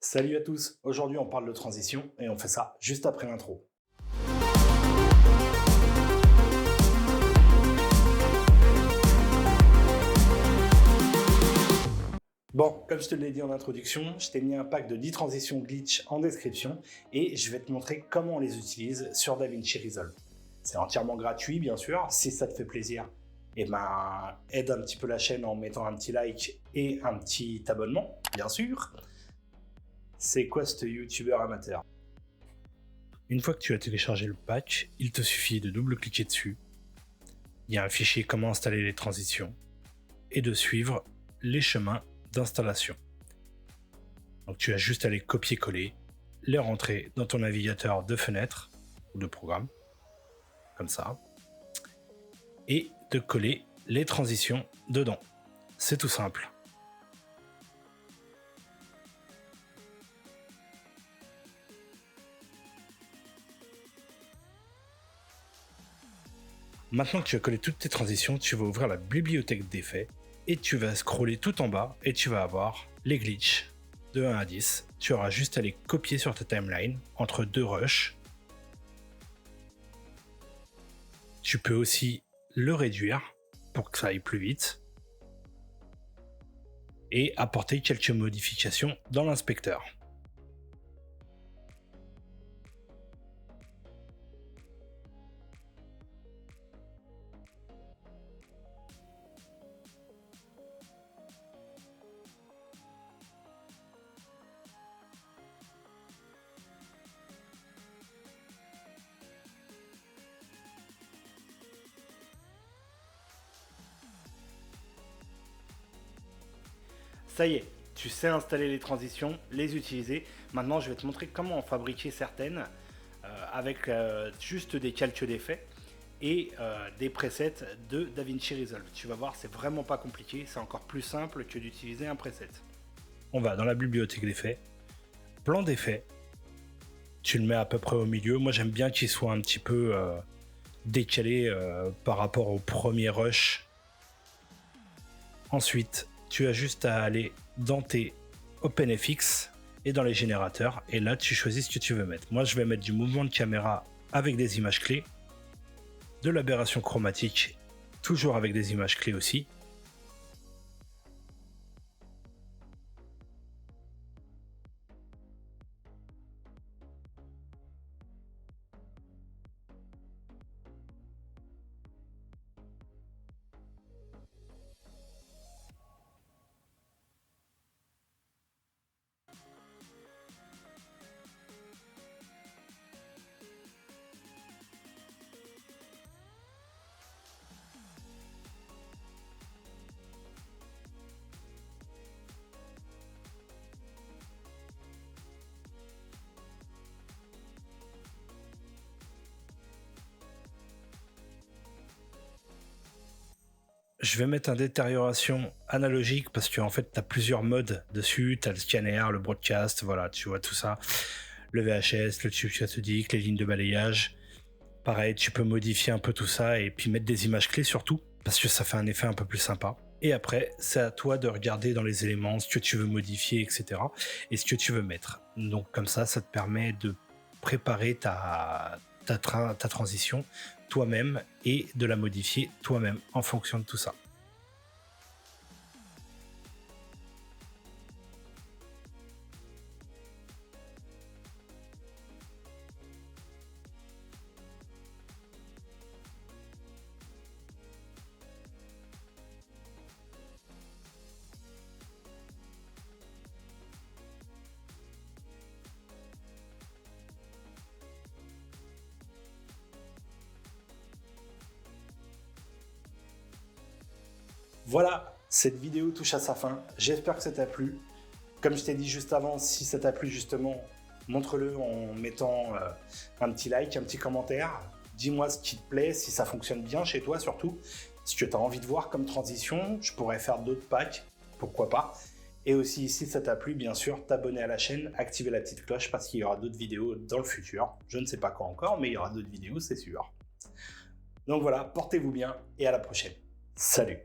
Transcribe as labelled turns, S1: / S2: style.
S1: Salut à tous, aujourd'hui on parle de transition et on fait ça juste après l'intro. Bon, comme je te l'ai dit en introduction, je t'ai mis un pack de 10 transitions glitch en description et je vais te montrer comment on les utilise sur DaVinci Resolve. C'est entièrement gratuit bien sûr, si ça te fait plaisir, aide un petit peu la chaîne en mettant un petit like et un petit abonnement, bien sûr. C'est quoi ce youtubeur amateur? Une fois que tu as téléchargé le pack, il te suffit de double-cliquer dessus. Il y a un fichier comment installer les transitions et de suivre les chemins d'installation. Donc tu as juste à les copier-coller, les rentrer dans ton navigateur de fenêtre ou de programme, comme ça, et de coller les transitions dedans. C'est tout simple. Maintenant que tu as collé toutes tes transitions, tu vas ouvrir la bibliothèque d'effets et tu vas scroller tout en bas et tu vas avoir les glitches de 1 à 10. Tu auras juste à les copier sur ta timeline entre deux rushs. Tu peux aussi le réduire pour que ça aille plus vite et apporter quelques modifications dans l'inspecteur. Ça y est, tu sais installer les transitions, les utiliser. Maintenant, je vais te montrer comment en fabriquer certaines avec juste des calques d'effets et des presets de DaVinci Resolve. Tu vas voir, c'est vraiment pas compliqué, c'est encore plus simple que d'utiliser un preset. On va dans la bibliothèque d'effets, plan d'effets, tu le mets à peu près au milieu. Moi, j'aime bien qu'il soit un petit peu décalé par rapport au premier rush. Ensuite, tu as juste à aller dans tes OpenFX et dans les générateurs, et là tu choisis ce que tu veux mettre. Moi je vais mettre du mouvement de caméra avec des images clés, de l'aberration chromatique toujours avec des images clés aussi, je vais mettre un détérioration analogique parce qu'en fait tu as plusieurs modes dessus, tu as le scanner, le broadcast, voilà, tu vois tout ça, le VHS, le tube cathodique, les lignes de balayage. Pareil, tu peux modifier un peu tout ça et puis mettre des images clés surtout parce que ça fait un effet un peu plus sympa. Et après, c'est à toi de regarder dans les éléments ce que tu veux modifier, etc. et ce que tu veux mettre. Donc comme ça te permet de préparer ta transition toi-même et de la modifier toi-même en fonction de tout ça. Voilà, cette vidéo touche à sa fin. J'espère que ça t'a plu. Comme je t'ai dit juste avant, si ça t'a plu justement, montre-le en mettant un petit like, un petit commentaire. Dis-moi ce qui te plaît, si ça fonctionne bien chez toi surtout. Ce que tu as envie de voir comme transition, je pourrais faire d'autres packs, pourquoi pas. Et aussi, si ça t'a plu, bien sûr, t'abonner à la chaîne, activer la petite cloche parce qu'il y aura d'autres vidéos dans le futur. Je ne sais pas quand encore, mais il y aura d'autres vidéos, c'est sûr. Donc voilà, portez-vous bien et à la prochaine. Salut!